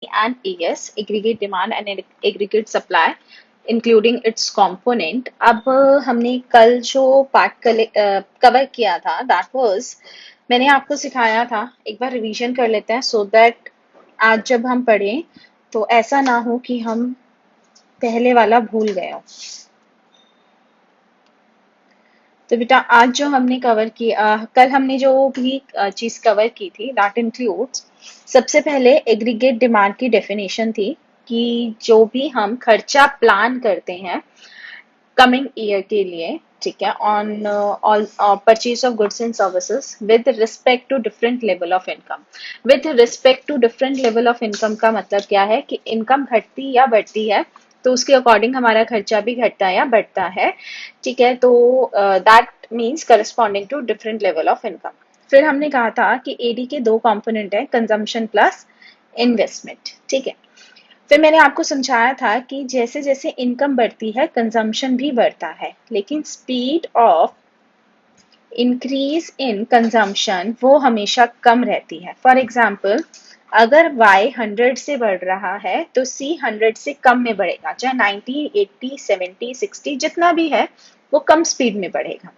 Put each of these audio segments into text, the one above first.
and AS, aggregate demand and aggregate supply, including its component. अब हमने कल जो पार्ट कवर किया था, दैट वाज, मैंने आपको सिखाया था, एक बार रिवीजन कर लेते हैं सो दैट आज जब हम पढ़ें तो ऐसा ना हो कि हम पहले वाला भूल गए हो। तो बेटा आज जो हमने कवर किया, कल हमने जो भी चीज कवर की थी, दैट इंक्लूड्स, सबसे पहले एग्रीगेट डिमांड की डेफिनेशन थी कि जो भी हम खर्चा प्लान करते हैं कमिंग ईयर के लिए, ठीक है, on all purchase of goods and services with respect to different level of income. With respect to different level of income का मतलब क्या है कि इनकम घटती या बढ़ती है तो उसके अकॉर्डिंग हमारा खर्चा भी घटता या बढ़ता है, ठीक है। तो that means corresponding to different level of income. फिर हमने कहा था कि एडी के दो कंपोनेंट है, कंजम्पशन प्लस इन्वेस्टमेंट, ठीक है। फिर मैंने आपको समझाया था कि जैसे जैसे इनकम बढ़ती है कंजम्पशन भी बढ़ता है, लेकिन speed of increase in consumption वो हमेशा कम रहती है। फॉर एग्जाम्पल, अगर y 100 से बढ़ रहा है तो c 100 से कम में बढ़ेगा, चाहे 90, 80, 70, 60 जितना भी है वो कम स्पीड में बढ़ेगा।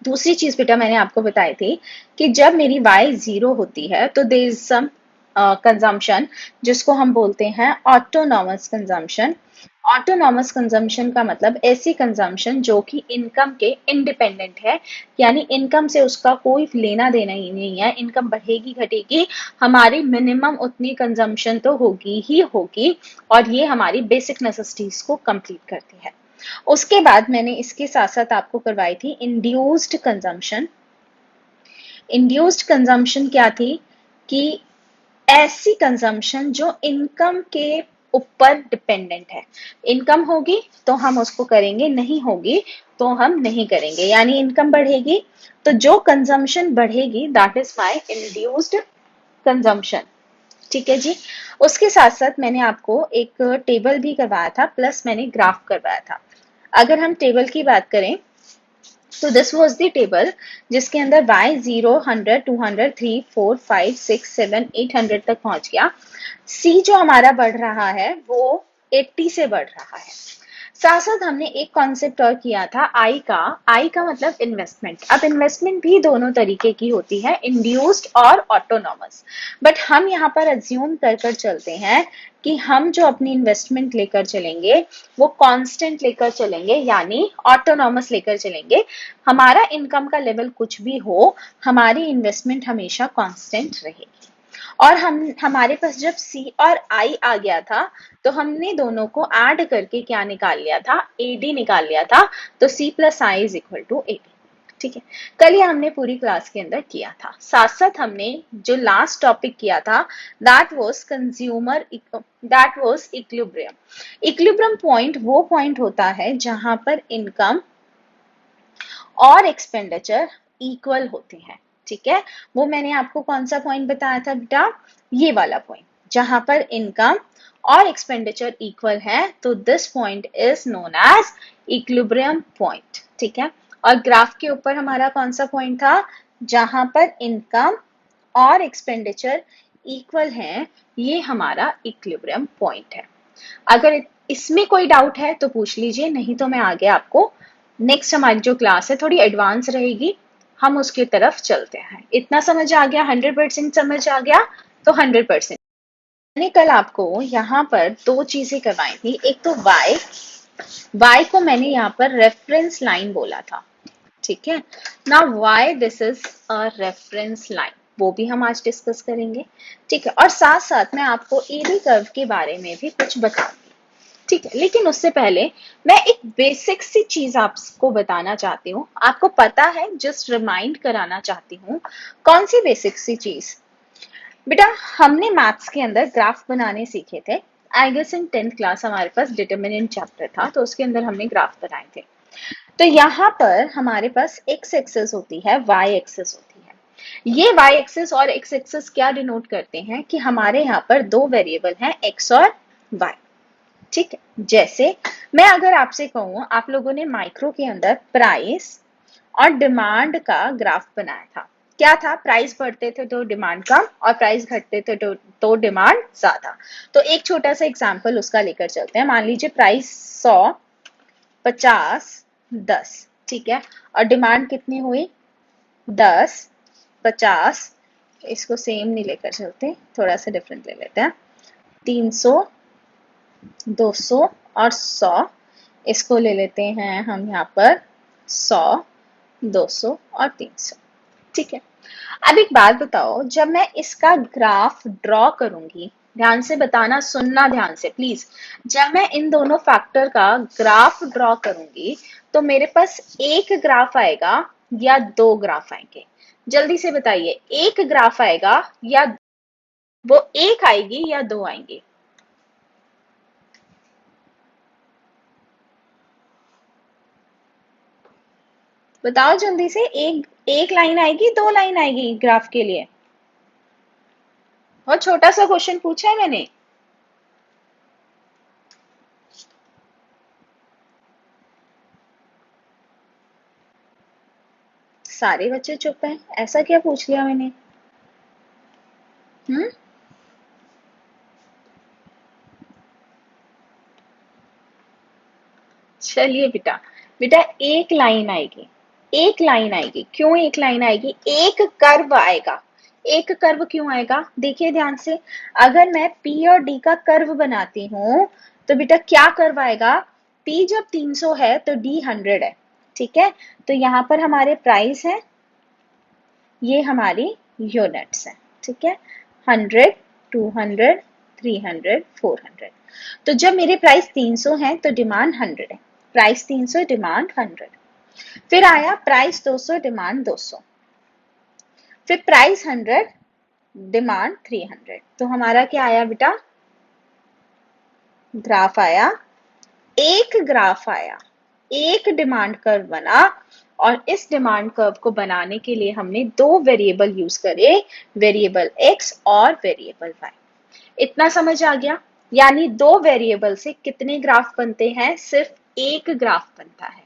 दूसरी चीज बेटा मैंने आपको बताई थी कि जब मेरी y 0 होती है तो देयर इज सम कंजम्पशन जिसको हम बोलते हैं ऑटोनॉमस कंजम्पशन। ऑटोनॉमस कंजम्पशन का मतलब ऐसी कंजम्पशन जो कि इनकम के इंडिपेंडेंट है, यानी इनकम से उसका कोई लेना देना ही नहीं है, इनकम बढ़ेगी घटेगी हमारी मिनिमम उतनी कंजम्पशन तो होगी ही होगी, और ये हमारी बेसिक नेसेसिटीज को कंप्लीट करती है। उसके बाद मैंने इसके साथ साथ आपको करवाई थी इंड्यूस्ड कंजम्पशन। इंड्यूस्ड कंजम्पशन क्या थी कि ऐसी कंजम्पशन जो इनकम के ऊपर डिपेंडेंट है। इनकम होगी तो हम उसको करेंगे, नहीं होगी तो हम नहीं करेंगे, यानी इनकम बढ़ेगी तो जो कंजम्पशन बढ़ेगी that is my induced consumption, ठीक है जी। उसके साथ साथ मैंने आपको एक टेबल भी करवाया था, प्लस मैंने ग्राफ करवाया था। अगर हम टेबल की बात करें तो दिस वाज द टेबल जिसके अंदर y 0, 100, 200, 3, 4, 5, 6, 7, 800 तक पहुंच गया। c जो हमारा बढ़ रहा है वो 80 से बढ़ रहा है। साथ साथ हमने एक कॉन्सेप्ट और किया था आई का मतलब इन्वेस्टमेंट। अब इन्वेस्टमेंट भी दोनों तरीके की होती है, इंड्यूस्ड और ऑटोनॉमस, बट हम यहाँ पर अज्यूम कर कर चलते हैं कि हम जो अपनी इन्वेस्टमेंट लेकर चलेंगे वो कांस्टेंट लेकर चलेंगे, यानी ऑटोनॉमस लेकर चलेंगे। हमारा इनकम का लेवल कुछ भी हो, हमारी इन्वेस्टमेंट हमेशा कांस्टेंट रहेगी। और हम हमारे पास जब C और I आ गया था तो हमने दोनों को ऐड करके क्या निकाल लिया था, AD निकाल लिया था। तो C plus I is equal to AD, ठीक है। कल ये हमने पूरी क्लास के अंदर किया था। साथ साथ हमने जो लास्ट टॉपिक किया था that was equilibrium. Equilibrium point वो पॉइंट होता है जहां पर इनकम और एक्सपेंडिचर इक्वल होते हैं, ठीक है। वो मैंने आपको कौन सा पॉइंट बताया था बेटा, ये वाला पॉइंट, जहां पर इनकम और एक्सपेंडिचर इक्वल है तो this point is known as equilibrium point, ठीक है। और ग्राफ के ऊपर हमारा कौन सा पॉइंट था, जहां पर इनकम और एक्सपेंडिचर इक्वल है, ये हमारा इक्विलिब्रियम पॉइंट है। अगर इसमें कोई डाउट है तो पूछ लीजिए, नहीं तो मैं आगे आपको नेक्स्ट हमारी जो क्लास है थोड़ी एडवांस रहेगी, हम उसकी तरफ चलते हैं। इतना समझ आ गया, 100% समझ आ गया तो 100%। मैंने कल आपको यहाँ पर दो चीजें करवाई थी, एक तो y को मैंने यहाँ पर रेफरेंस लाइन बोला था, ठीक है ना। Why this is a reference line वो भी हम आज डिस्कस करेंगे, ठीक है। और साथ साथ मैं आपको एडी कर्व के बारे में भी कुछ बताऊंगी, ठीक है। लेकिन उससे पहले मैं एक बेसिक सी चीज आपको बताना चाहती हूँ, आपको पता है, जस्ट रिमाइंड कराना चाहती हूँ। कौन सी बेसिक सी चीज बेटा, हमने मैथ्स के अंदर ग्राफ बनाने सीखे थे। I guess in 10th class हमारे पास डिटर्मिनेंट चैप्टर था तो उसके अंदर हमने ग्राफ बनाए थे। तो यहाँ पर हमारे पास x एक्सेस होती है, y एक्सेस होती है। ये y एक्सेस और x एक्सेस क्या डिनोट करते हैं कि हमारे यहाँ पर दो वेरिएबल हैं x और y, ठीक है। जैसे मैं अगर आपसे कहूँ, आप लोगों ने माइक्रो के अंदर प्राइस और डिमांड का ग्राफ बनाया था, क्या था, प्राइस बढ़ते थे तो डिमांड कम और प्राइस घटते थे तो डिमांड ज्यादा। तो एक छोटा सा एग्जांपल उसका लेकर चलते हैं। मान लीजिए प्राइस 100, 50, 10, ठीक है, और डिमांड कितनी हुई 10, 50, इसको सेम नहीं लेकर चलते, थोड़ा सा डिफरेंट ले लेते हैं, 300, 200 और 100, इसको ले लेते हैं हम यहाँ पर 100, 200 और 300, ठीक है। अब एक बात बताओ, जब मैं इसका ग्राफ ड्रॉ करूंगी, ध्यान से बताना, सुनना ध्यान से प्लीज, जब मैं इन दोनों फैक्टर का ग्राफ ड्रॉ करूंगी तो मेरे पास एक ग्राफ आएगा या दो ग्राफ आएंगे? जल्दी से बताइए, एक ग्राफ आएगा या वो एक आएगी या दो आएंगी? बताओ जल्दी से, एक एक लाइन आएगी, दो लाइन आएगी ग्राफ के लिए? और छोटा सा क्वेश्चन पूछा है मैंने। सारे बच्चे चुप हैं, ऐसा क्या पूछ लिया मैंने? हम्म, चलिए बेटा, बेटा एक लाइन आएगी, एक लाइन आएगी। क्यों एक लाइन आएगी? एक कर्व आएगा। एक कर्व क्यों आएगा? देखिए ध्यान से, अगर मैं P और D का कर्व बनाती हूं तो बेटा क्या कर्व आएगा? P जब 300 है तो D 100 है, ठीक है। तो यहां पर हमारे प्राइस है, ये हमारी यूनिट्स हैं, ठीक है, 100, 200, 300, 400। तो जब मेरे प्राइस 300 है तो डिमांड 100 है, प्राइस 300, डिमांड 100। फिर आया प्राइस 200, डिमांड 200, फिर प्राइस 100, डिमांड 300। तो हमारा क्या आया बेटा? ग्राफ आया, एक ग्राफ आया, एक डिमांड कर्व बना, और इस डिमांड कर्व को बनाने के लिए हमने दो वेरिएबल यूज करे, वेरिएबल x और वेरिएबल y। इतना समझ आ गया? यानी दो वेरिएबल से कितने ग्राफ बनते हैं? सिर्फ एक ग्राफ बनता है,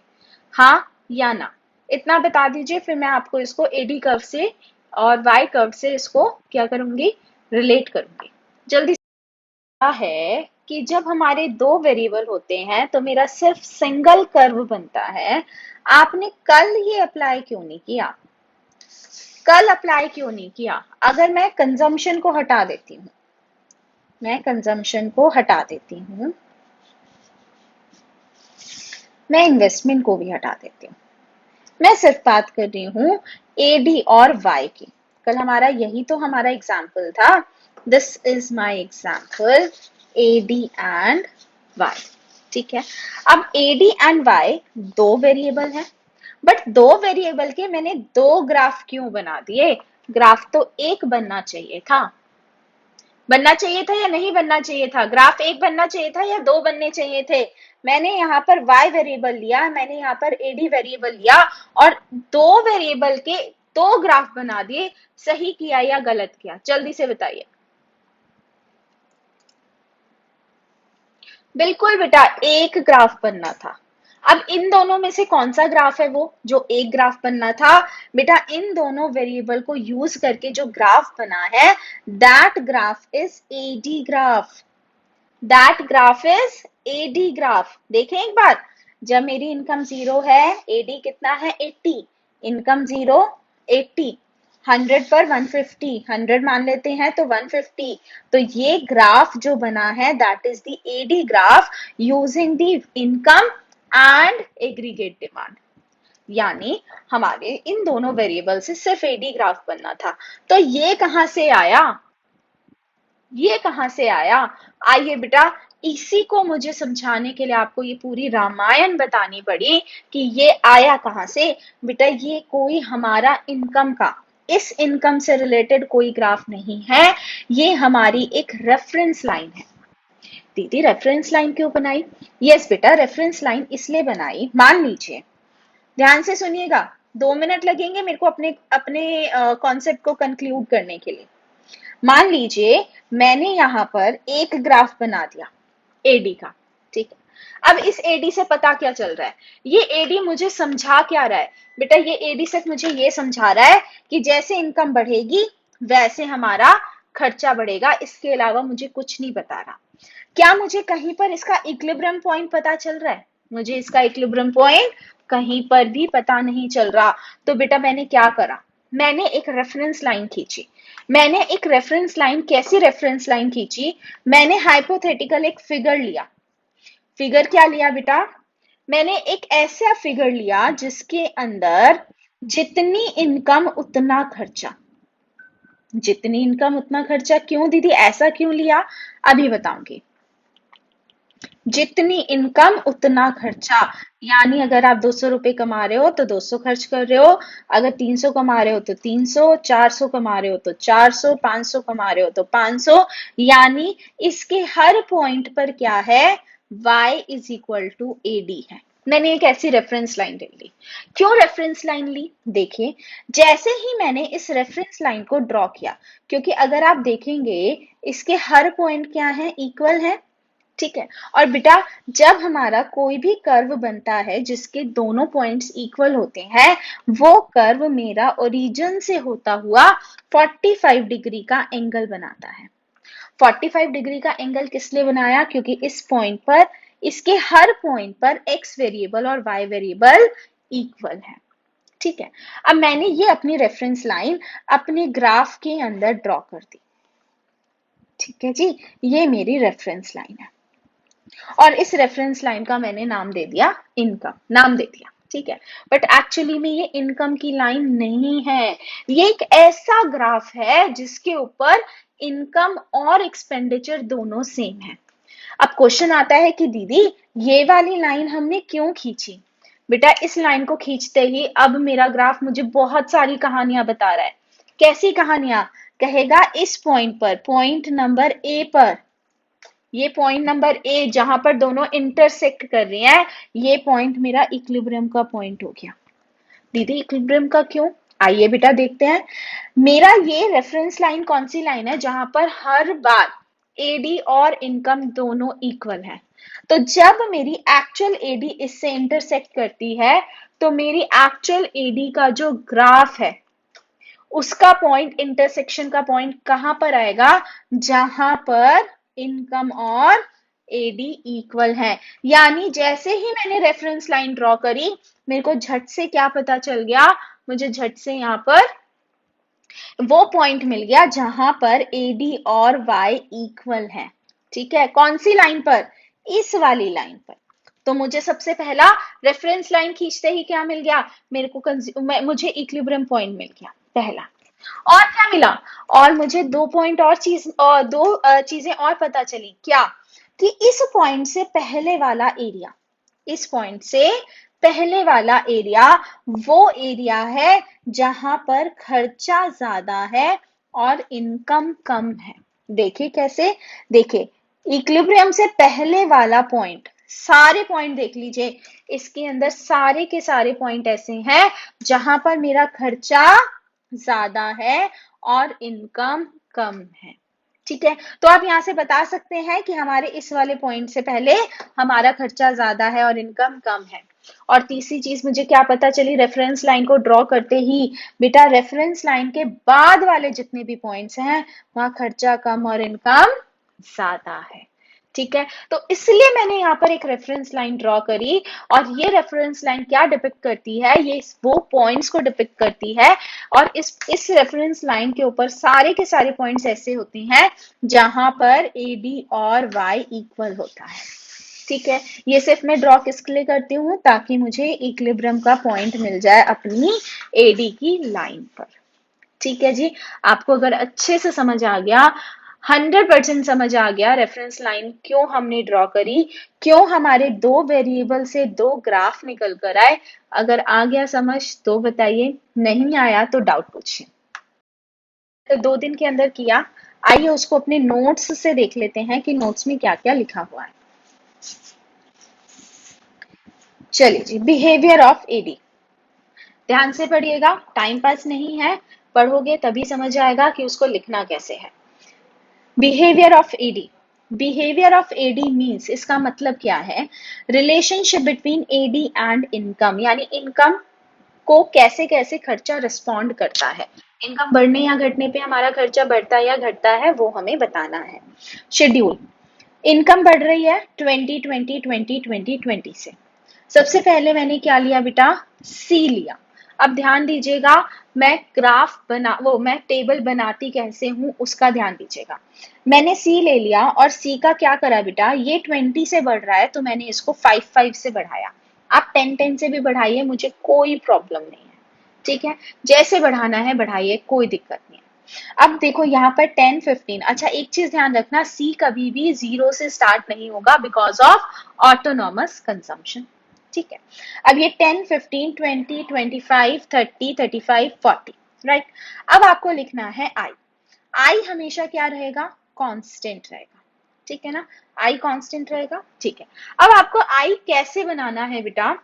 हाँ या ना? इतना बता दीजिए, फिर मैं आपको इसको एडी कर्व से और वाई कर्व से इसको क्या करूंगी, रिलेट करूंगी। जल्दी है कि जब हमारे दो वेरिएबल होते हैं तो मेरा सिर्फ सिंगल कर्व बनता है। आपने कल ये अप्लाई क्यों नहीं किया? कल अप्लाई क्यों नहीं किया? अगर मैं कंजम्पशन को हटा देती हूँ, मैं कंजम्पशन को हटा देती हूँ, मैं इन्वेस्टमेंट को भी हटा देती हूँ, मैं सिर्फ बात कर रही हूँ एडी और वाई की। कल हमारा यही तो हमारा एग्जाम्पल था। This is my example AD and Y, ठीक है। अब एडी एंड वाई दो वेरिएबल हैं, बट दो वेरिएबल के मैंने दो ग्राफ क्यों बना दिए? ग्राफ तो एक बनना चाहिए था, बनना चाहिए था या नहीं बनना चाहिए था? ग्राफ एक बनना चाहिए था या दो बनने चाहिए थे? मैंने यहाँ पर y वेरिएबल लिया, मैंने यहाँ पर ad वेरिएबल लिया और दो वेरिएबल के दो ग्राफ बना दिए। सही किया या गलत किया? जल्दी से बताइए। बिल्कुल बेटा, एक ग्राफ बनना था। अब इन दोनों में से कौन सा ग्राफ है वो जो एक ग्राफ बनना था? बेटा इन दोनों वेरिएबल को यूज करके जो ग्राफ बना है, that graph is AD graph, that graph is AD graph. देखें एक बार, जब मेरी इनकम 0 है, एडी कितना है 80, इनकम 0, 80, 100 पर 150, 100 मान लेते हैं तो 150। तो ये ग्राफ जो बना है that is the AD graph using the income and aggregate demand. यानी हमारे इन दोनों वेरिएबल से सिर्फ एडी ग्राफ बनना था। तो ये कहां से आया? ये कहां से आया? आइए बेटा, इसी को मुझे समझाने के लिए आपको ये पूरी रामायण बतानी पड़ी कि ये आया कहां से। बेटा ये कोई हमारा इनकम का, इस इनकम से रिलेटेड कोई ग्राफ नहीं है, ये हमारी एक रेफरेंस लाइन है। दीदी रेफरेंस लाइन क्यों बनाई? यस बेटा, रेफरेंस लाइन इसलिए बनाई, मान लीजिए, ध्यान से सुनिएगा, 2 मिनट लगेंगे मेरे को अपने अपने कॉन्सेप्ट को कंक्लूड करने के लिए। मान लीजिए मैंने यहां पर एक ग्राफ बना दिया एडी का, ठीक है। अब इस एडी से पता क्या चल रहा है, ये एडी मुझे समझा क्या रहा है बेटा, ये एडी सिर्फ मुझे ये समझा रहा है कि जैसे इनकम बढ़ेगी वैसे हमारा खर्चा बढ़ेगा, इसके अलावा मुझे कुछ नहीं बता रहा। क्या मुझे कहीं पर इसका इक्विलिब्रियम पॉइंट पता चल रहा है? मुझे इसका इक्विलिब्रियम पॉइंट कहीं पर भी पता नहीं चल रहा। तो बेटा मैंने क्या करा, मैंने एक रेफरेंस लाइन खींची। मैंने एक रेफरेंस लाइन, कैसी रेफरेंस लाइन खींची, मैंने हाइपोथेटिकल एक फिगर लिया। फिगर क्या लिया बेटा, मैंने एक ऐसा फिगर लिया जिसके अंदर जितनी इनकम उतना खर्चा, जितनी इनकम उतना खर्चा। क्यों दीदी ऐसा क्यों लिया, अभी बताऊंगी। जितनी इनकम उतना खर्चा, यानी अगर आप 200 रुपए कमा रहे हो तो 200 खर्च कर रहे हो, अगर 300 कमा रहे हो तो 300, 400 कमा रहे हो तो 400, 500 कमा रहे हो तो 500, यानी इसके हर पॉइंट पर क्या है, y is equal to AD है। मैंने एक ऐसी रेफरेंस लाइन ले ली। क्यों रेफरेंस लाइन ली, देखिए जैसे ही मैंने इस रेफरेंस लाइन को ड्रॉ किया, क्योंकि अगर आप देखेंगे इसके हर पॉइंट क्या है, इक्वल है, ठीक है। और बेटा जब हमारा कोई भी कर्व बनता है जिसके दोनों पॉइंट्स इक्वल होते हैं, वो कर्व मेरा ओरिजिन से होता हुआ 45 डिग्री का एंगल बनाता है। 45 डिग्री का एंगल किस लिए बनाया, क्योंकि इस पॉइंट पर, इसके हर पॉइंट पर x वेरिएबल और y वेरिएबल इक्वल है, ठीक है। अब मैंने ये अपनी रेफरेंस लाइन अपने ग्राफ के अंदर ड्रॉ कर दी, ठीक है जी, ये मेरी रेफरेंस लाइन है और इस रेफरेंस लाइन का मैंने नाम दे दिया इनकम, नाम दे दिया, ठीक है। बट एक्चुअली में ये इनकम की लाइन नहीं है, ये एक ऐसा ग्राफ है जिसके ऊपर इनकम और एक्सपेंडिचर दोनों सेम है। अब क्वेश्चन आता है कि दीदी ये वाली लाइन हमने क्यों खींची, बेटा इस लाइन को खींचते ही अब मेरा ग्राफ मुझे बहुत सारी कहानियां बता रहा है। कैसी कहानियां, कहेगा इस पॉइंट पर, पॉइंट नंबर ए पर, ये पॉइंट नंबर ए जहां पर दोनों इंटरसेक्ट कर रही हैं, ये पॉइंट मेरा इक्विलिब्रियम का पॉइंट हो गया। दीदी इक्विलिब्रियम का क्यों, आइए बेटा देखते हैं। मेरा ये रेफरेंस लाइन कौन सी लाइन है, जहां पर हर बार एडी और इनकम दोनों इक्वल है। तो जब मेरी एक्चुअल एडी इससे इंटरसेक्ट करती है तो मेरी एक्चुअल एडी का जो ग्राफ है उसका पॉइंट, इंटरसेक्शन का पॉइंट कहां पर आएगा, जहां पर इनकम और एडी इक्वल है। यानी जैसे ही मैंने रेफरेंस लाइन ड्रॉ करी, मेरे को झट से क्या पता चल गया, मुझे झट से यहां पर वो पॉइंट मिल गया जहां पर एडी और वाई इक्वल है, ठीक है। कौन सी लाइन पर, इस वाली लाइन पर। तो मुझे सबसे पहला रेफरेंस लाइन खींचते ही क्या मिल गया, मेरे को मुझे इक्विलिब्रियम पॉइंट मिल गया पहला। और क्या मिला, और मुझे दो पॉइंट और दो चीजें और पता चली, क्या, कि इस पॉइंट से पहले वाला एरिया, इस पॉइंट से पहले वाला एरिया वो एरिया है जहां पर खर्चा ज्यादा है और इनकम कम है। देखिए कैसे, देखिए इक्विलिब्रियम से पहले वाला पॉइंट, सारे पॉइंट देख लीजिए, इसके अंदर सारे के सारे पॉइंट ऐसे हैं जहां पर मेरा खर्चा ज्यादा है और इनकम कम है, ठीक है। तो आप यहां से बता सकते हैं कि हमारे इस वाले पॉइंट से पहले हमारा खर्चा ज्यादा है और इनकम कम है। और तीसरी चीज मुझे क्या पता चली रेफरेंस लाइन को ड्रॉ करते ही, बेटा रेफरेंस लाइन के बाद वाले जितने भी पॉइंट्स हैं वहां खर्चा कम और इनकम ज्यादा है, ठीक है। तो इसलिए मैंने यहाँ पर एक रेफरेंस लाइन ड्रॉ करी और ये रेफरेंस लाइन क्या डिपिक्ट करती है, ये वो पॉइंट्स को डिपिक्ट करती है। और इस रेफरेंस लाइन के ऊपर सारे के सारे पॉइंट्स ऐसे होते हैं जहां पर ए डी और वाई इक्वल होता है, ठीक है। ये सिर्फ मैं ड्रॉ किसके लिए करती हूँ, ताकि मुझे इक्विलिब्रियम का पॉइंट मिल जाए अपनी एडी की लाइन पर, ठीक है जी। आपको अगर अच्छे से समझ आ गया, 100% समझ आ गया रेफरेंस लाइन क्यों हमने ड्रॉ करी, क्यों हमारे दो वेरिएबल से दो ग्राफ निकल कर आए, अगर आ गया समझ तो बताइए, नहीं आया तो डाउट पूछिए। तो 2 दिन के अंदर किया, आइए उसको अपने नोट्स से देख लेते हैं कि नोट्स में क्या क्या लिखा हुआ है। चलिए जी, बिहेवियर ऑफ एडी, ध्यान से पढ़िएगा, टाइम पास नहीं है, पढ़ोगे तभी समझ आएगा कि उसको लिखना कैसे है। Behaviour of AD, behaviour of AD means, इसका मतलब क्या है, relationship between AD and income, यानी इनकम को कैसे कैसे खर्चा रिस्पॉन्ड करता है, इनकम बढ़ने या घटने पे हमारा खर्चा बढ़ता या घटता है, वो हमें बताना है। शेड्यूल, इनकम बढ़ रही है 2020 से। सबसे पहले मैंने क्या लिया बेटा, सी लिया। अब ध्यान दीजिएगा, मैं ग्राफ बना वो मैं टेबल बनाती कैसे हूं उसका ध्यान दीजिएगा। मैंने सी ले लिया और सी का क्या करा बेटा, ये 20 से बढ़ रहा है तो मैंने इसको 5 से बढ़ाया। आप 10 से भी बढ़ाइए, मुझे कोई प्रॉब्लम नहीं है, ठीक है, जैसे बढ़ाना है बढ़ाइए, कोई दिक्कत नहीं है। अब देखो यहाँ पर 10, 15, अच्छा एक चीज ध्यान रखना, सी कभी भी 0 से स्टार्ट नहीं होगा बिकॉज ऑफ ऑटोनॉमस कंजम्पशन, ठीक है। अब ये 10, 15, 20, 25, 30, 35, 40, राइट। अब आपको लिखना है आई। आई हमेशा क्या रहेगा, कांस्टेंट रहेगा, ठीक है ना, आई कांस्टेंट रहेगा, ठीक है। अब आपको आई कैसे बनाना है बेटा,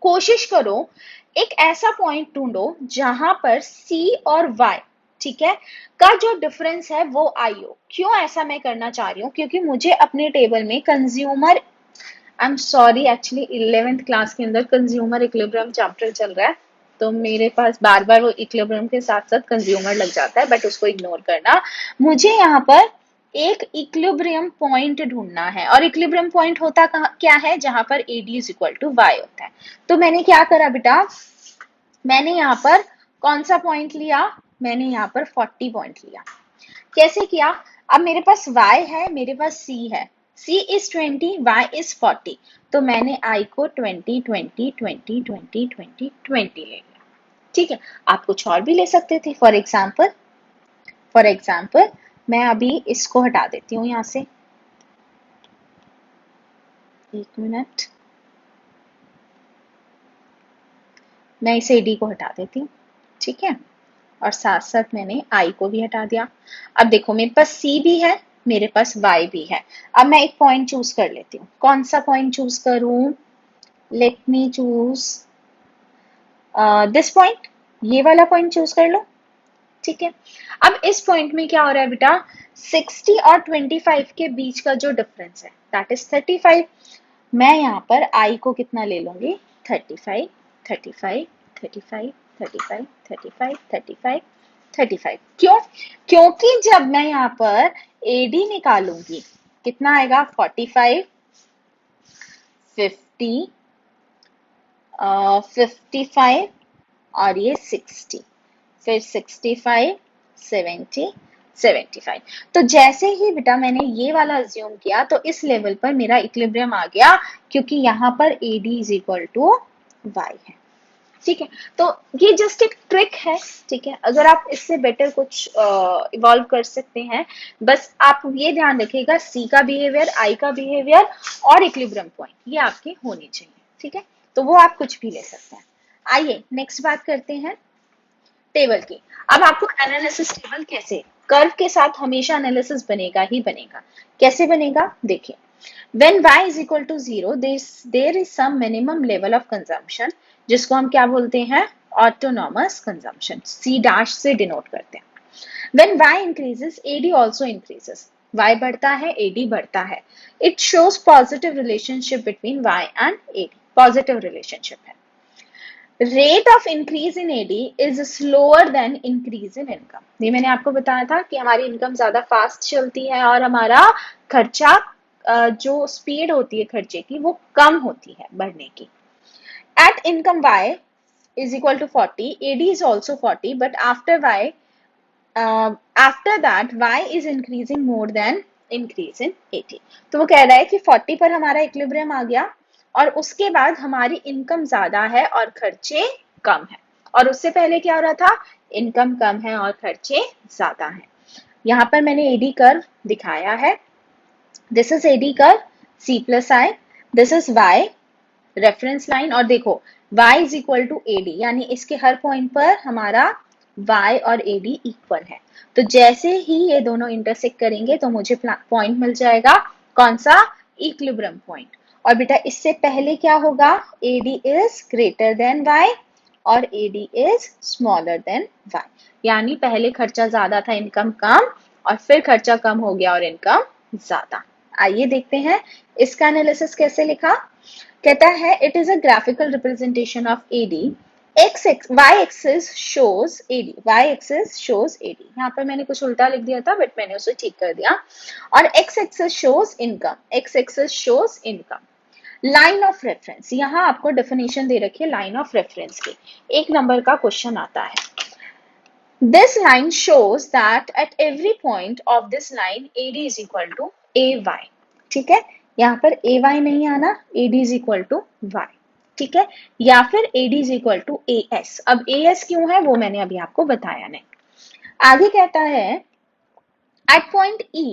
कोशिश करो एक ऐसा पॉइंट ढूंढो जहां पर C और Y, ठीक है, का जो डिफरेंस है वो आई हो। क्यों ऐसा मैं करना चाह रही हूँ, क्योंकि मुझे अपने टेबल में consumer, I am sorry actually 11th class के अंदर कंज्यूमर इक्विलिब्रियम चैप्टर चल रहा है, तो मेरे पास बार बार वो इक्विलिब्रियम के साथ साथ कंज्यूमर लग जाता है, बट उसको इग्नोर करना। मुझे यहाँ पर एक इक्विलिब्रियम पॉइंट ढूंढना है, और इक्विलिब्रियम पॉइंट होता क्या है, जहां पर AD is equal to Y होता है। तो मैंने क्या करा बेटा, मैंने यहाँ पर कौन सा पॉइंट लिया, मैंने यहाँ पर 40 पॉइंट लिया। कैसे किया, अब मेरे पास y है, मेरे पास c है, c इज 20, y इज 40, तो मैंने i को 20 ले लिया, ठीक है। आप कुछ और भी ले सकते थे, फॉर एग्जाम्पल मैं अभी इसको हटा देती हूँ यहाँ से, एक मिनट, मैं इसे डी को हटा देती हूँ, ठीक है, और साथ साथ मैंने आई को भी हटा दिया। अब देखो मेरे पास सी भी है, मेरे पास वाई भी है। अब मैं एक पॉइंट चूज कर लेती हूँ, कौन सा पॉइंट चूज करूं, let me choose this point, ये वाला पॉइंट चूज कर लो, ठीक है। अब इस पॉइंट में क्या हो रहा है बेटा, 60 और 25 के बीच का जो डिफरेंस है दैट इज 35। मैं यहाँ पर आई को कितना ले लूंगी, 35, 35, 35, 35, 35, 35, 35। क्यों, क्योंकि जब मैं यहाँ पर एडी निकालूंगी कितना आएगा, 45, 50, 55 और ये 60, फिर 65, 70, 75। तो जैसे ही बेटा मैंने ये वाला अज्यूम किया तो इस लेवल पर मेरा इक्विलिब्रियम आ गया, क्योंकि यहाँ पर AD is equal to Y है, ठीक है। तो ये जस्ट एक ट्रिक है, ठीक है, अगर आप इससे बेटर कुछ इवॉल्व कर सकते हैं, बस आप ये ध्यान रखिएगा, सी का बिहेवियर, आई का बिहेवियर और इक्विलिब्रियम पॉइंट ये आपके होने चाहिए, ठीक है, तो वो आप कुछ भी ले सकते हैं। आइए नेक्स्ट बात करते हैं टेबल की। अब आपको एनालिसिस टेबल कैसे, कर्व के साथ हमेशा एनालिसिस बनेगा ही बनेगा, कैसे बनेगा देखिए, when y is equal to 0 there is some minimum level of consumption, जिसको हम क्या बोलते हैं, autonomous consumption, C dash से डिनोट करते हैं। when y increases AD also increases, y बढ़ता है AD बढ़ता है, it shows positive relationship between y and AD, positive relationship है। Rate of increase in AD is slower than increase in income, ये मैंने आपको बताया था कि हमारी इनकम ज्यादा फास्ट चलती है और हमारा खर्चा जो स्पीड होती है खर्चे की वो कम होती है बढ़ने की। At income y is equal to 40, AD is also 40, but after that y is increasing more than increase in AD। तो वो कह रहा है कि 40 पर हमारा इक्विलिब्रियम आ गया और उसके बाद हमारी इनकम ज्यादा है और खर्चे कम है, और उससे पहले क्या हो रहा था, इनकम कम है और खर्चे ज्यादा है। यहाँ पर मैंने एडी कर्व दिखाया है, this is AD curve, C plus I, this is y reference line, और देखो y is equal to AD, यानी इसके हर पॉइंट पर हमारा y और AD इक्वल है। तो जैसे ही ये दोनों इंटरसेक्ट करेंगे तो मुझे पॉइंट मिल जाएगा, कौन सा, इक्विलिब्रियम पॉइंट। और बेटा इससे पहले क्या होगा, AD is greater than y और AD is smaller than y, यानी पहले खर्चा ज्यादा था इनकम कम, और फिर खर्चा कम हो गया और इनकम ज्यादा। आइए देखते हैं इसका एनालिसिस कैसे लिखा। कहता है it is a graphical representation of AD, y axis shows AD, y axis shows AD. यहाँ पर मैंने कुछ उल्टा लिख दिया था बट मैंने उसे ठीक कर दिया। और x axis shows income, x axis shows income. Line of reference, यहाँ आपको डेफिनेशन दे रखी है लाइन ऑफ रेफरेंस की, 1 नंबर का क्वेश्चन आता है। This line shows that at every point of this line AD is equal to AY। ठीक है, यहाँ पर AY नहीं आना, AD is equal to Y। ठीक है, या फिर AD is equal to AS। अब AS क्यों है वो मैंने अभी आपको बताया नहीं। आगे कहता है at point E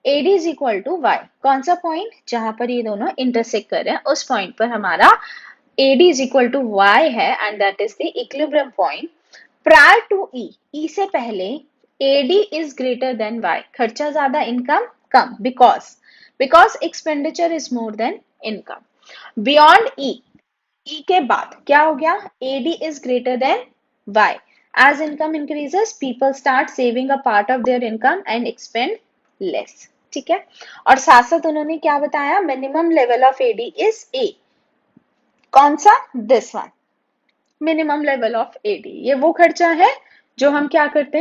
AD is equal to Y। कौन सा पॉइंट, जहां पर ये दोनों इंटरसेक्ट कर रहे हैं उस पॉइंट पर हमारा AD is equal to Y है and that is the equilibrium point. Prior to E से पहले AD is greater than Y। खर्चा ज्यादा, इनकम कम, because expenditure is more than income. Beyond E के बाद क्या हो गया, AD is greater than Y। As income increases people start saving a part of their income and expend less. ठीक है, और साथ साथ उन्होंने क्या बताया, minimum level of AD is A। कौन सा, this one, minimum level of AD. ये वो खर्चा है जो हम क्या करते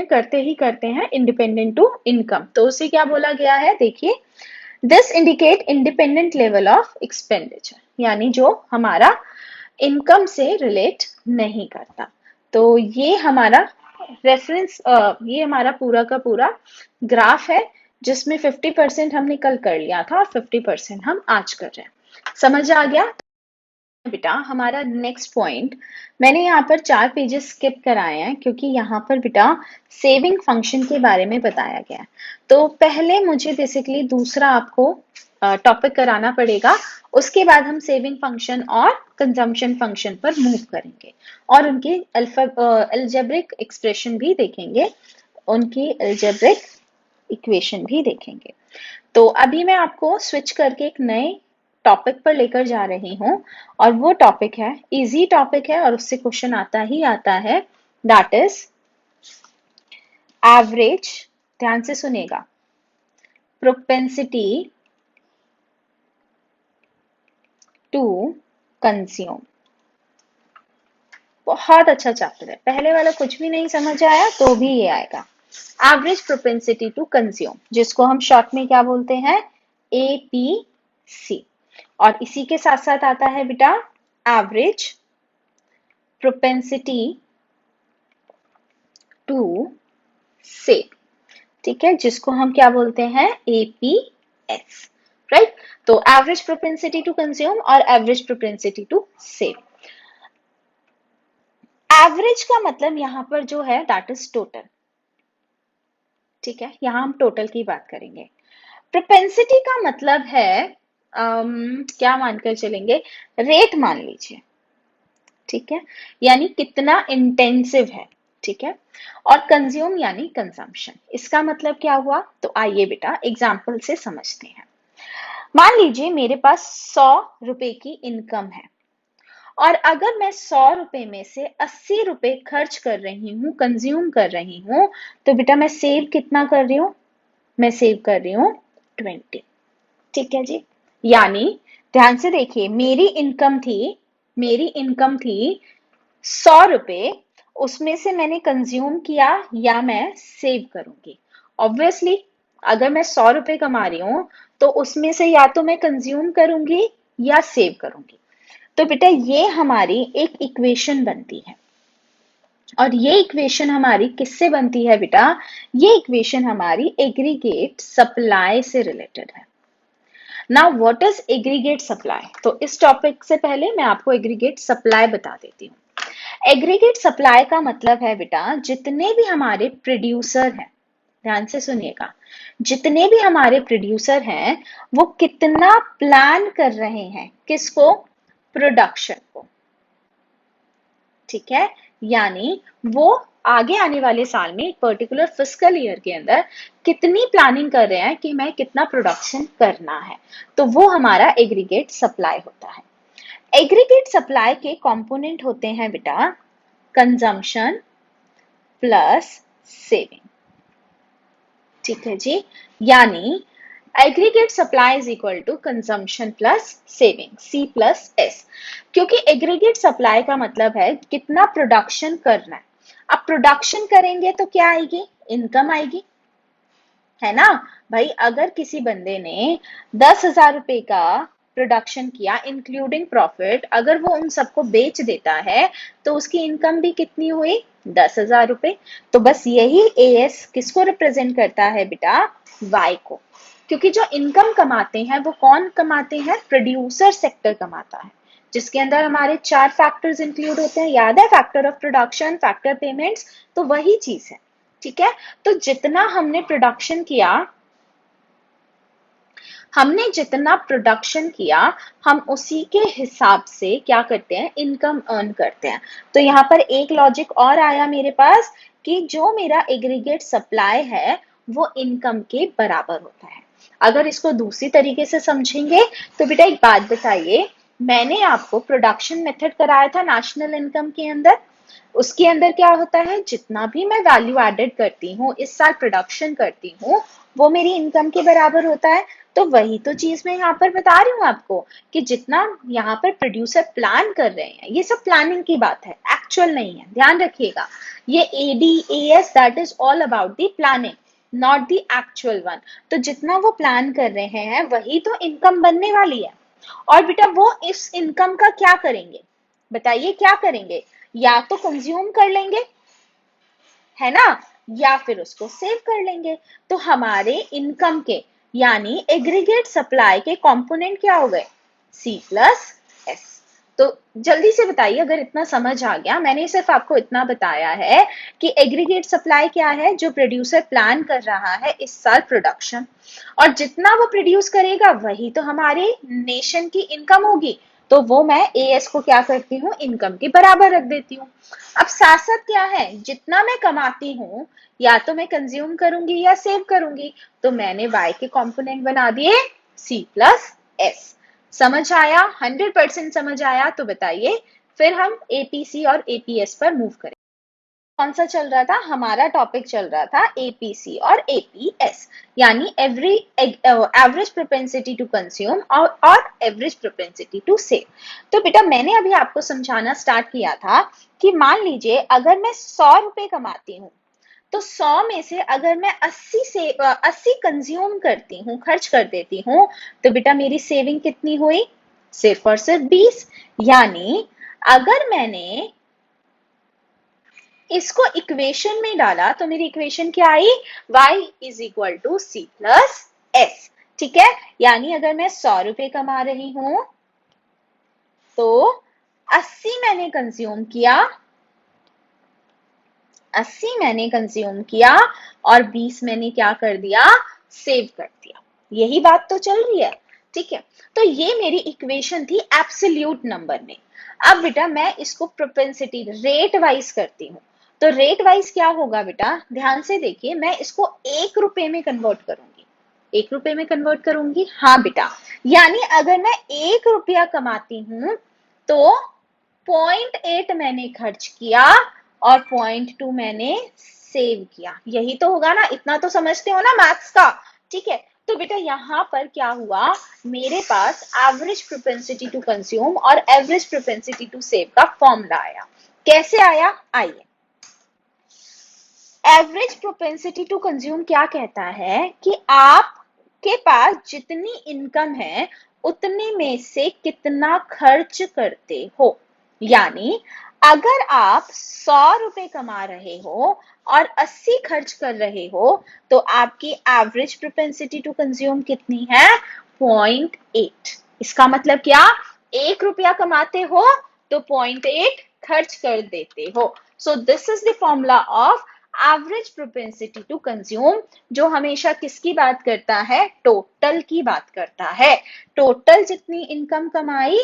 हैं इंडिपेंडेंट टू इनकम। तो उसे क्या बोला गया है, देखिए, this indicate independent level of expenditure, यानी जो हमारा इनकम से रिलेट नहीं करता। तो ये हमारा रेफरेंस, ये हमारा पूरा का पूरा ग्राफ है जिसमें 50% हमने कल कर लिया था और 50% हम आज कर रहे हैं। समझ आ गया बेटा। हमारा नेक्स्ट पॉइंट, मैंने यहाँ पर 4 पेजेस स्किप कराए हैं क्योंकि यहाँ पर बेटा सेविंग फंक्शन के बारे में बताया गया है। तो पहले मुझे बेसिकली दूसरा आपको टॉपिक कराना पड़ेगा, उसके बाद हम सेविंग फंक्शन और कंजम्पशन फंक्शन पर मूव करेंगे और उनकी अलजेब्रिक एक्सप्रेशन भी देखेंगे, उनकी अलजेब्रिक इक्वेशन भी देखेंगे। तो अभी मैं आपको स्विच करके एक नए टॉपिक पर लेकर जा रही हूं और वो टॉपिक है, इजी टॉपिक है और उससे क्वेश्चन आता ही आता है, दैट इज एवरेज। ध्यान से सुनेगा, प्रोपेंसिटी टू कंज्यूम। बहुत अच्छा चैप्टर है, पहले वाला कुछ भी नहीं समझ आया तो भी ये आएगा। एवरेज प्रोपेंसिटी टू कंज्यूम, जिसको हम शॉर्ट में क्या बोलते हैं, APC। और इसी के साथ साथ आता है बेटा एवरेज प्रोपेंसिटी टू सेव। ठीक है, जिसको हम क्या बोलते हैं, APS। राइट, तो एवरेज प्रोपेंसिटी टू कंज्यूम और average propensity to save. Average का मतलब यहां पर जो है दैट इज टोटल। ठीक है, यहां हम टोटल की बात करेंगे। प्रोपेंसिटी का मतलब है क्या मानकर चलेंगे, रेट मान लीजिए। ठीक है, यानी कितना इंटेंसिव है। ठीक है, और कंज्यूम यानी कंजम्पशन। इसका मतलब क्या हुआ, तो आइए बेटा एग्जाम्पल से समझते हैं। मान लीजिए मेरे पास 100 रुपए की इनकम है और अगर मैं 100 रुपए में से 80 रुपए खर्च कर रही हूँ, कंज्यूम कर रही हूँ, तो बेटा मैं सेव कितना कर रही हूँ, मैं सेव कर रही हूँ 20। ठीक है जी, यानी ध्यान से देखिए, मेरी इनकम थी 100 रुपए, उसमें से मैंने कंज्यूम किया या मैं सेव करूंगी। ऑब्वियसली अगर मैं 100 रुपए कमा रही हूं तो उसमें से या तो मैं कंज्यूम करूंगी या सेव करूंगी। तो बेटा ये हमारी एक इक्वेशन बनती है और ये इक्वेशन हमारी किससे बनती है बेटा, ये इक्वेशन हमारी एग्रीगेट सप्लाई से रिलेटेड है। Now what is aggregate supply, तो इस टॉपिक से पहले मैं आपको एग्रीगेट सप्लाई बता देती हूँ। एग्रीगेट सप्लाई का मतलब है बेटा जितने भी हमारे प्रोड्यूसर हैं, ध्यान से सुनिएगा, जितने भी हमारे प्रोड्यूसर हैं वो कितना प्लान कर रहे हैं, किसको, प्रोडक्शन को। ठीक है, यानी वो आगे आने वाले साल में एक पर्टिकुलर फिस्कल ईयर के अंदर कितनी प्लानिंग कर रहे हैं कि मैं कितना प्रोडक्शन करना है, तो वो हमारा एग्रीगेट सप्लाई होता है। एग्रीगेट सप्लाई के कंपोनेंट होते हैं बेटा कंजम्पशन प्लस सेविंग। ठीक है जी, यानी aggregate supply is equal to consumption plus saving, C plus S. क्योंकि एग्रीगेट सप्लाई का मतलब है कितना प्रोडक्शन करना है। अब प्रोडक्शन करेंगे तो क्या आएगी, इनकम आएगी, है ना भाई। अगर किसी बंदे ने 10,000 रुपए का प्रोडक्शन किया इंक्लूडिंग प्रॉफिट, अगर वो उन सबको बेच देता है तो उसकी इनकम भी कितनी हुई, 10,000 रुपए। तो बस यही एएस किसको रिप्रेजेंट करता है बेटा, वाई को। क्योंकि जो इनकम कमाते हैं वो कौन कमाते हैं, प्रोड्यूसर सेक्टर कमाता है, जिसके अंदर हमारे 4 फैक्टर्स इंक्लूड होते हैं, याद है, factor of production, factor payments, तो वही चीज है। ठीक है, तो जितना हमने प्रोडक्शन किया, हमने जितना प्रोडक्शन किया, हम उसी के हिसाब से क्या करते हैं, इनकम अर्न करते हैं। तो यहाँ पर एक लॉजिक और आया मेरे पास कि जो मेरा एग्रीगेट सप्लाई है वो इनकम के बराबर होता है। अगर इसको दूसरी तरीके से समझेंगे तो बेटा एक बात बताइए, मैंने आपको प्रोडक्शन मेथड कराया था नेशनल इनकम के अंदर, उसके अंदर क्या होता है, जितना भी मैं वैल्यू एडेड करती हूँ, इस साल प्रोडक्शन करती हूँ, वो मेरी इनकम के बराबर होता है। तो वही तो चीज मैं यहाँ पर बता रही हूँ आपको कि जितना यहाँ पर प्रोड्यूसर प्लान कर रहे हैं, ये सब प्लानिंग की बात है, एक्चुअल नहीं है, ध्यान रखिएगा। ये ADAS that is all about the planning, not the actual one. तो जितना वो प्लान कर रहे हैं वही तो इनकम बनने वाली है। और बेटा वो इस इनकम का क्या करेंगे, बताइए क्या करेंगे, या तो कंज्यूम कर लेंगे, है ना, या फिर उसको सेव कर लेंगे। तो हमारे इनकम के यानी एग्रीगेट सप्लाई के कंपोनेंट क्या हो गए, सी प्लस एस। तो जल्दी से बताइए, अगर इतना समझ आ गया, मैंने सिर्फ आपको इतना बताया है कि एग्रीगेट सप्लाई क्या है, जो प्रोड्यूसर प्लान कर रहा है इस साल प्रोडक्शन, और जितना वो प्रोड्यूस करेगा वही तो हमारे नेशन की इनकम होगी। तो वो मैं एएस को क्या करती हूँ, इनकम के बराबर रख देती हूँ। अब साथ साथ क्या है, जितना मैं कमाती हूँ या तो मैं कंज्यूम करूंगी या सेव करूंगी, तो मैंने वाई के कंपोनेंट बना दिए सी प्लस एस। समझ आया, 100% समझ आया तो बताइए, फिर हम एपीसी और एपीएस पर मूव करें। कौन सा चल रहा था, हमारा टॉपिक चल रहा था एपीसी और एपीएस, यानी एवरेज प्रोपेंसिटी टू कंज्यूम और एवरेज प्रोपेंसिटी टू सेव। तो बेटा मैंने अभी आपको समझाना स्टार्ट किया था कि मान लीजिए अगर मैं 100 रुपए कमाती हूँ, तो 100 में से अगर मैं 80 कंज्यूम करती हूँ, खर्च कर देती हूँ, तो बेटा मेरी सेविंग कितनी हुई, सिर्फ और सिर्फ 20। यानी अगर मैंने इसको इक्वेशन में डाला तो मेरी इक्वेशन क्या आई, y is equal to C plus S. ठीक है, यानी अगर मैं 100 रुपए कमा रही हूं तो 80 मैंने कंज्यूम किया, 80 मैंने कंज्यूम किया और 20 मैंने क्या कर दिया, सेव कर दिया। यही बात तो चल रही है। ठीक है, तो ये मेरी इक्वेशन थी एब्सोल्यूट नंबर में। अब बेटा मैं इसको प्रोपेंसिटी रेट वाइज करती हूँ, तो रेट वाइज क्या होगा बेटा, ध्यान से देखिए, मैं इसको 1 रुपए में कन्वर्ट करूंगी, 1 रुपए में कन्वर्ट करूंगी, हाँ बेटा। यानी अगर मैं 1 रुपया कमाती हूं तो 0.8 मैंने खर्च किया और 0.2 मैंने सेव किया, यही तो होगा ना, इतना तो समझते हो ना मैथ्स का। ठीक है, तो बेटा यहाँ पर क्या हुआ, मेरे पास एवरेज प्रोपेंसिटी टू कंज्यूम और एवरेज प्रोपेंसिटी टू सेव का फॉर्मूला आया। कैसे आया, आइए। एवरेज प्रोपेंसिटी टू कंज्यूम क्या कहता है कि आपके पास जितनी इनकम है उतने में से कितना खर्च करते हो। यानी अगर आप 100 रुपए कमा रहे हो और 80 खर्च कर रहे हो तो आपकी एवरेज प्रोपेंसिटी टू कंज्यूम कितनी है, 0.8। इसका मतलब क्या, 1 रुपया कमाते हो तो 0.8 खर्च कर देते हो। So this is the formula of average propensity to consume, जो हमेशा किसकी बात करता है, टोटल की बात करता है। टोटल जितनी इनकम कमाई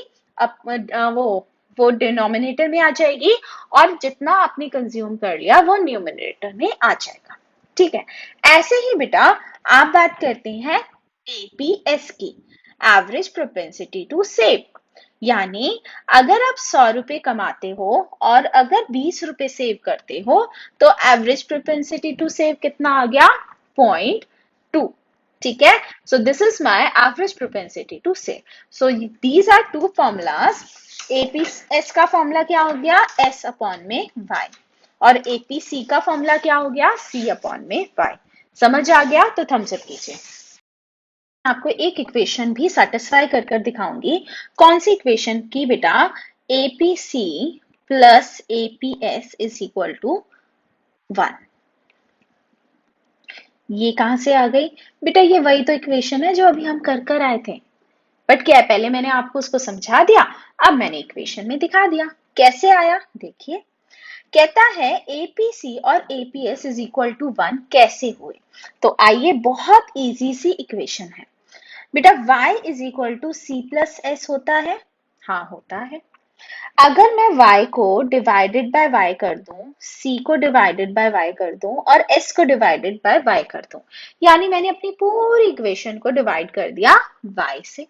वो डिनोमिनेटर में आ जाएगी और जितना आपने कंज्यूम कर लिया वो न्यूमिनेटर में आ जाएगा। ठीक है, ऐसे ही बेटा आप बात करते हैं एपीएस की, एवरेज प्रोपेंसिटी टू सेव। यानी अगर आप 100 रुपए कमाते हो और अगर 20 रुपए सेव करते हो तो एवरेज प्रोपेंसिटी टू सेव कितना आ गया, 0.2। ठीक है, so this is my average propensity to save. So these are two formulas. APS का फॉर्मूला क्या हो गया, एस अपॉन में वाई, और एपीसी का फॉर्मूला क्या हो गया, सी अपॉन में वाई। समझ आ गया तो थम्स अप कीजिए। आपको एक इक्वेशन भी सेटिस्फाई कर कर दिखाऊंगी। कौन सी इक्वेशन की बेटा, APC plus APS is equal to 1। ये कहां से आ गई बेटा, ये वही तो इक्वेशन है जो अभी हम कर कर आए थे। बट क्या है, पहले मैंने आपको उसको समझा दिया, अब मैंने इक्वेशन में दिखा दिया कैसे आया। देखिए, कहता है एपीसी और एपीएस इज इक्वल टू 1 कैसे हुए। तो आइए, बहुत इजी सी इक्वेशन है बेटा। y is equal to C plus S होता है, हाँ होता है। अगर मैं y को डिवाइडेड बाय y कर दूं, c को डिवाइडेड बाय y कर दूं और s को डिवाइडेड बाय y कर दूं, यानी मैंने अपनी पूरी इक्वेशन को डिवाइड कर दिया y से।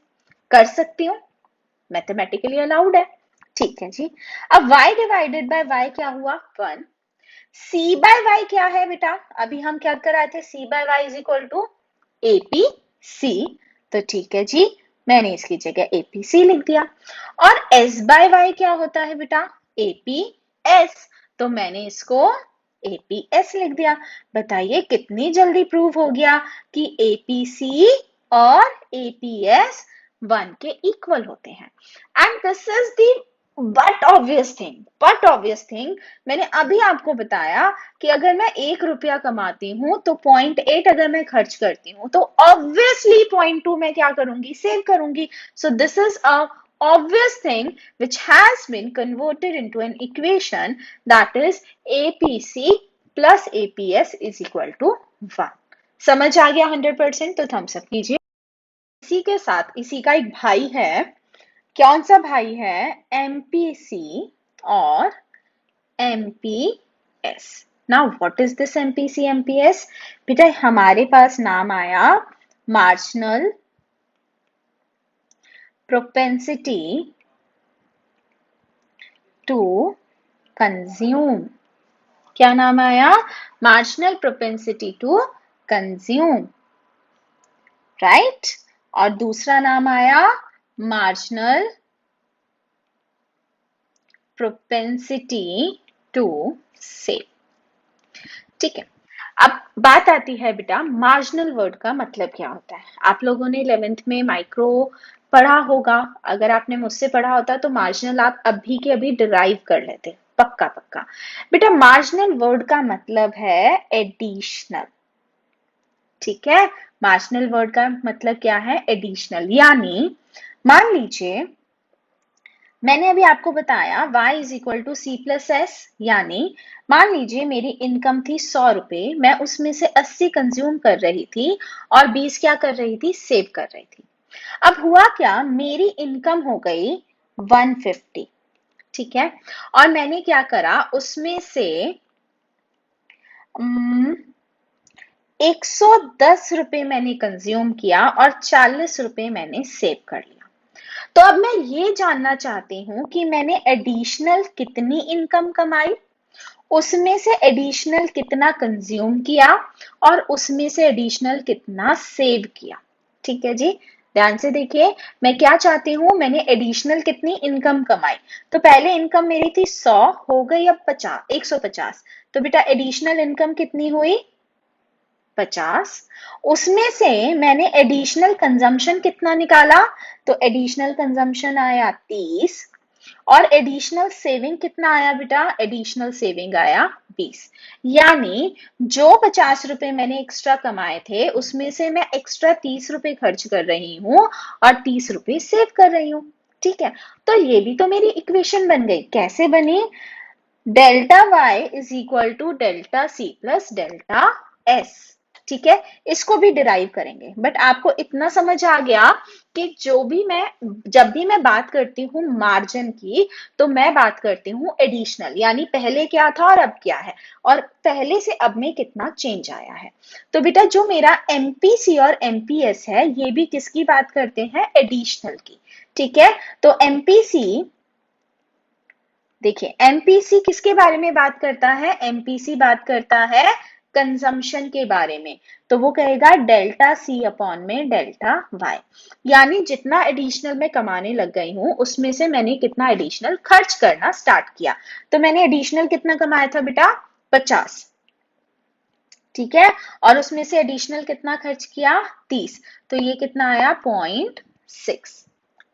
कर सकती हूँ, मैथमेटिकली अलाउड है। ठीक है जी। अब y डिवाइडेड बाय y क्या हुआ, 1। c बाय y क्या है बेटा, अभी हम क्या कर आए थे, c by y is equal to AP C. तो ठीक है जी, मैंने इसकी जगह एपीसी लिख दिया। और एस बाय वाई क्या होता है बेटा, एपीएस। तो मैंने इसको एपीएस लिख दिया। बताइए कितनी जल्दी प्रूव हो गया कि एपीसी और एपीएस 1 के इक्वल होते हैं। And this is the but obvious thing मैंने अभी आपको बताया कि अगर मैं 1 रुपया कमाती हूं तो 0.8 अगर मैं खर्च करती हूं तो ऑब्वियसली 0.2 मैं क्या करूंगी, सेव करूंगी। सो this is a obvious thing which has been converted into an equation, that is APC plus APS is equal to 1। समझ आ गया 100%? तो थम्स अप कीजिए। इसी के साथ इसी का एक भाई है, कौन सा भाई है, एमपीसी और MPS. Now what is this MPC MPS, बेटा हमारे पास नाम आया मार्जिनल प्रोपेंसिटी टू कंज्यूम। क्या नाम आया, marginal propensity to consume, right. और दूसरा नाम आया मार्जिनल प्रोपेंसिटी टू सेव। ठीक है, अब बात आती है बेटा मार्जिनल वर्ड का मतलब क्या होता है। आप लोगों ने 11th में माइक्रो पढ़ा होगा, अगर आपने मुझसे पढ़ा होता तो मार्जिनल आप अभी के अभी डिराइव कर लेते, पक्का पक्का। बेटा मार्जिनल वर्ड का मतलब है एडिशनल। ठीक है, मार्जिनल वर्ड का मतलब क्या है, एडिशनल। यानी मान लीजिए मैंने अभी आपको बताया y is equal to C plus S, यानी मान लीजिए मेरी इनकम थी 100 रुपए, मैं उसमें से 80 कंज्यूम कर रही थी और 20 क्या कर रही थी, सेव कर रही थी। अब हुआ क्या, मेरी इनकम हो गई 150। ठीक है, और मैंने क्या करा, उसमें से 110 रुपए मैंने कंज्यूम किया और 40 रुपए मैंने सेव कर लिया। तो अब मैं ये जानना चाहती हूँ कि मैंने एडिशनल कितनी इनकम कमाई, उसमें से एडिशनल कितना कंज्यूम किया और उसमें से एडिशनल कितना सेव किया। ठीक है जी, ध्यान से देखिए, मैं क्या चाहती हूँ, मैंने एडिशनल कितनी इनकम कमाई। तो पहले इनकम मेरी थी 100, हो गई अब 50, 150। तो बेटा एडिशनल इनकम कितनी हुई, 50। उसमें से मैंने एडिशनल कंजम्पशन कितना निकाला, तो एडिशनल कंजम्पशन आया 30। और एडिशनल सेविंग कितना आया बेटा, एडिशनल सेविंग आया 20। यानी जो 50 रुपए मैंने एक्स्ट्रा कमाए थे उसमें से मैं एक्स्ट्रा 30 रुपए खर्च कर रही हूँ और 30 रुपए सेव कर रही हूँ। ठीक है, तो ये भी तो मेरी इक्वेशन बन गई। कैसे बनी, delta y is equal to delta C plus delta S. ठीक है, इसको भी डिराइव करेंगे, बट आपको इतना समझ आ गया कि जब भी मैं बात करती हूँ मार्जिन की, तो मैं बात करती हूँ एडिशनल, यानी पहले क्या था और अब क्या है, और पहले से अब में कितना चेंज आया है। तो बेटा जो मेरा एमपीसी और एमपीएस है, ये भी किसकी बात करते हैं, एडिशनल की। ठीक है, तो एमपीसी, देखिए एमपीसी किसके बारे में बात करता है, एमपीसी बात करता है कंजम्पशन के बारे में, तो वो कहेगा डेल्टा सी अपॉन में डेल्टा वाई, यानी जितना एडिशनल मैं कमाने लग गई हूँ उसमें से मैंने कितना एडिशनल खर्च करना स्टार्ट किया। तो मैंने एडिशनल कितना कमाया था बेटा, 50, ठीक है, और उसमें से एडिशनल कितना खर्च किया, 30, तो ये कितना आया, 0.6,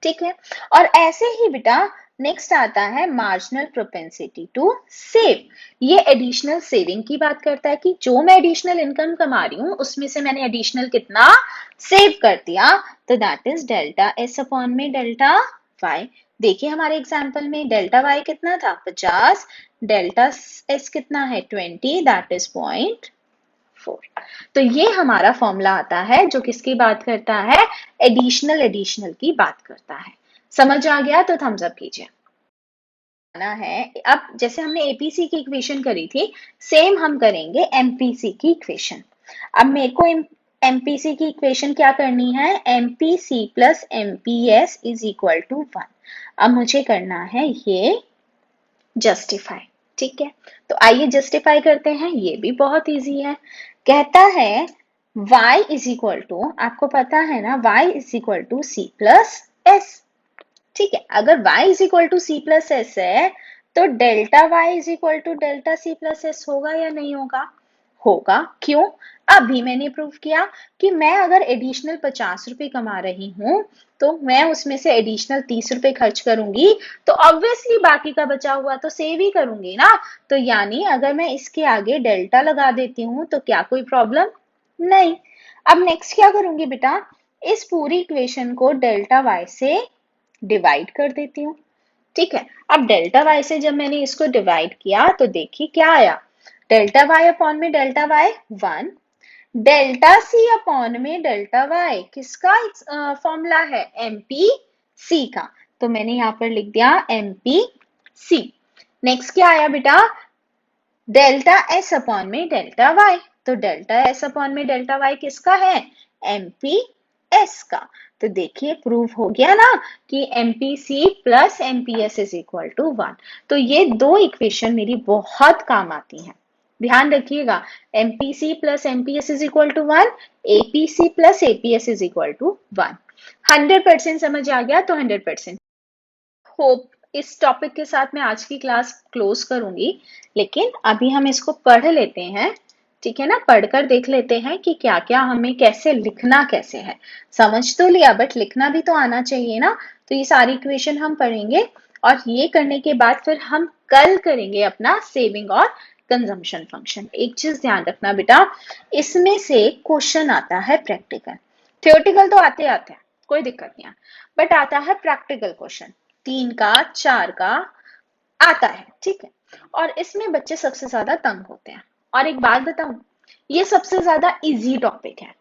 ठीक है। और ऐसे ही बेटा नेक्स्ट आता है मार्जिनल प्रोपेंसिटी टू सेव। ये एडिशनल सेविंग की बात करता है कि जो मैं एडिशनल इनकम कमा रही हूँ उसमें से मैंने एडिशनल कितना सेव कर दिया, तो that is delta S upon में डेल्टा वाई। देखिए हमारे एग्जाम्पल में डेल्टा वाई कितना था, 50, डेल्टा एस कितना है, 20, दैट इज 0.4। तो ये हमारा फॉर्मूला आता है जो किसकी बात करता है, एडिशनल की बात करता है। समझ आ गया तो थम्स अप कीजिए। है अब जैसे हमने एपीसी की इक्वेशन करी थी, सेम हम करेंगे एमपीसी की इक्वेशन। अब मेरे को एमपीसी की इक्वेशन क्या करनी है, MPC plus MPS is equal to 1। अब मुझे करना है ये जस्टिफाई, ठीक है, तो आइए जस्टिफाई करते हैं, ये भी बहुत इजी है। कहता है y इज इक्वल टू, आपको पता है ना y is equal to C plus S, ठीक है। अगर y is equal to C plus S है तो delta y is equal to delta C plus S होगा या नहीं होगा, होगा। क्यों, अभी मैंने प्रूव किया कि मैं अगर एडिशनल 50 रुपए कमा रही हूं तो मैं उसमें से एडिशनल 30 रुपए खर्च करूंगी, तो ऑब्वियसली बाकी का बचा हुआ तो सेव ही करूंगी ना। तो यानी अगर मैं इसके आगे डेल्टा लगा देती हूँ तो क्या कोई प्रॉब्लम नहीं। अब नेक्स्ट क्या करूंगी बेटा, इस पूरी इक्वेशन को डेल्टा वाई से डिवाइड कर देती हूँ, ठीक है। अब डेल्टा वाई से जब मैंने इसको डिवाइड किया तो देखिए क्या आया, डेल्टा वाई अपॉन में delta Y 1, delta C upon में डेल्टा वाई किसका फॉर्मूला है, एमपी सी का, तो मैंने यहां पर लिख दिया एमपी सी। नेक्स्ट क्या आया बेटा, डेल्टा एस अपॉन में डेल्टा वाई, तो डेल्टा एस अपॉन में डेल्टा वाई किसका है, एमपी एस का। तो देखिए प्रूव हो गया ना कि MPC plus MPS is equal to 1। तो ये दो इक्वेशन मेरी बहुत काम आती हैं, ध्यान रखिएगा, MPC plus MPS is equal to 1, APC plus APS is equal to 1। 100% समझ आ गया तो 100%। होप इस टॉपिक के साथ मैं आज की क्लास क्लोज करूंगी, लेकिन अभी हम इसको पढ़ लेते हैं, ठीक है ना, पढ़कर देख लेते हैं कि क्या क्या हमें कैसे लिखना कैसे है। समझ तो लिया बट लिखना भी तो आना चाहिए ना। तो ये सारी इक्वेशन हम पढ़ेंगे और ये करने के बाद फिर हम कल करेंगे अपना सेविंग और कंजम्पशन फंक्शन। एक चीज ध्यान रखना बेटा, इसमें से क्वेश्चन आता है प्रैक्टिकल, थियोरेटिकल तो आते आते हैं कोई दिक्कत नहीं है, बट आता है प्रैक्टिकल क्वेश्चन, 3 का 4 का आता है, ठीक है। और इसमें बच्चे सबसे ज्यादा तंग होते हैं। और एक बात बताऊं, ये सबसे ज्यादा इजी टॉपिक है,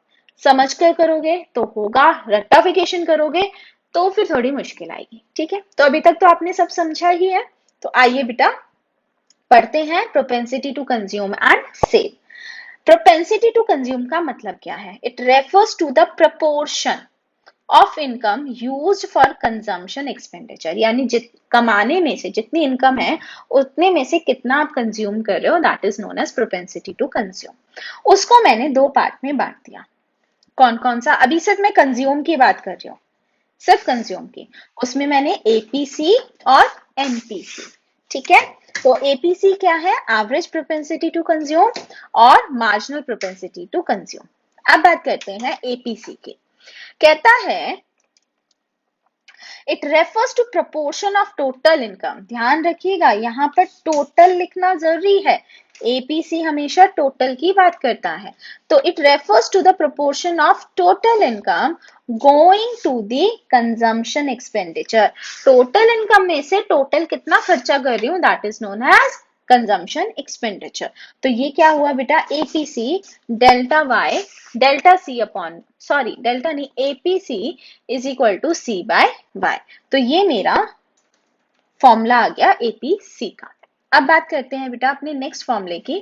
समझ कर करोगे तो होगा, रट्टाफिकेशन करोगे तो फिर थोड़ी मुश्किल आएगी, ठीक है। तो अभी तक तो आपने सब समझा ही है, तो आइए बेटा पढ़ते हैं propensity to consume and save. Propensity to consume का मतलब क्या है, it refers to the proportion of income used for consumption expenditure, यानी कमाने में से जितनी इनकम है उतने में से कितना आप कंज्यूम कर रहे हो, that is known as propensity to consume. उसको मैंने दो पार्ट में बांट दिया, कौन कौन सा, अभी सिर्फ मैं कंज्यूम की बात कर रही हूँ, सिर्फ कंज्यूम की, उसमें मैंने एपीसी और एमपीसी, ठीक है। तो एपीसी क्या है, एवरेज प्रोपेंसिटी टू कंज्यूम, और मार्जिनल प्रोपेंसिटी टू कंज्यूम। अब बात करते हैं एपीसी की। कहता है it refers to proportion of total income, ध्यान रखिएगा यहाँ पर टोटल लिखना जरूरी है, एपीसी हमेशा टोटल की बात करता है। तो it refers to the proportion of total income going to the consumption expenditure, total income में से टोटल कितना खर्चा कर रही हूँ, that is known as consumption expenditure. तो ये क्या हुआ बेटा, APC delta Y delta C upon, sorry delta नहीं, APC is equal to C by Y. तो ये मेरा फॉर्मूला आ गया एपीसी का। अब बात करते हैं बेटा अपने नेक्स्ट फॉर्मूले की,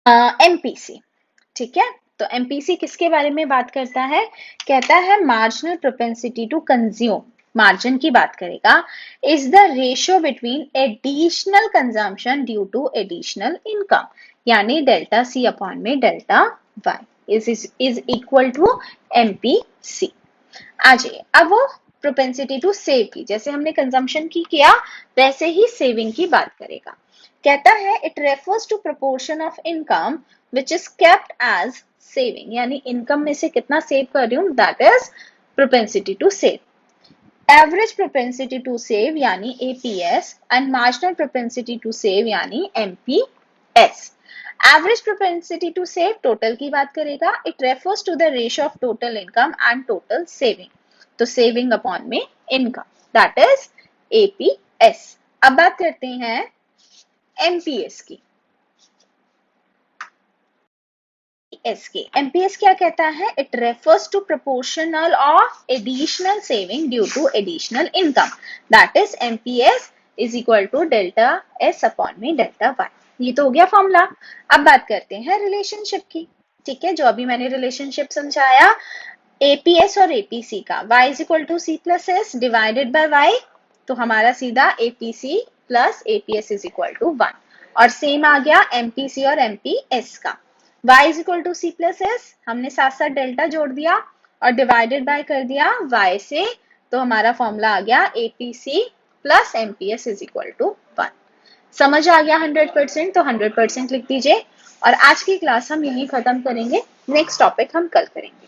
एमपीसी, ठीक है। तो एमपीसी किसके बारे में बात करता है, कहता है marginal propensity to consume, margin की बात करेगा, is the ratio between additional consumption due to additional income, यानी डेल्टा सी अपॉन में delta Y is equal to MPC। आ जाइए, अब वो प्रोपेंसिटी टू सेव की, जैसे हमने कंजम्पशन की किया वैसे ही सेविंग की बात करेगा। कहता है it refers to proportion of income which is kept as saving, यानी इनकम में से कितना सेव कर रही हूँ, that is propensity to save. Average propensity to save यानी APS and marginal propensity to save यानी MPS। Average propensity to save total की बात करेगा, it refers to the ratio of total income and total saving, तो saving upon में income, that is APS। अब बात करते हैं MPS की। MPS क्या कहता है, it refers to proportional of additional saving due to additional income, that is MPS is equal to delta S upon में डेल्टा वाई। ये तो हो गया फॉर्मूला। अब बात करते हैं रिलेशनशिप की। ठीक है, जो अभी मैंने रिलेशनशिप समझाया APS और APC का, y is equal to C plus S divided by y, तो हमारा सीधा APC plus APS is equal to 1, और सेम आ गया MPC और MPS का, y is equal to C plus S, हमने साथ साथ डेल्टा जोड़ दिया और डिवाइडेड बाय कर दिया y से, तो हमारा फॉर्मूला आ गया APC plus MPS is equal to 1। समझ आ गया 100%, तो 100% लिख दीजिए। और आज की क्लास हम यहीं खत्म करेंगे, नेक्स्ट टॉपिक हम कल करेंगे।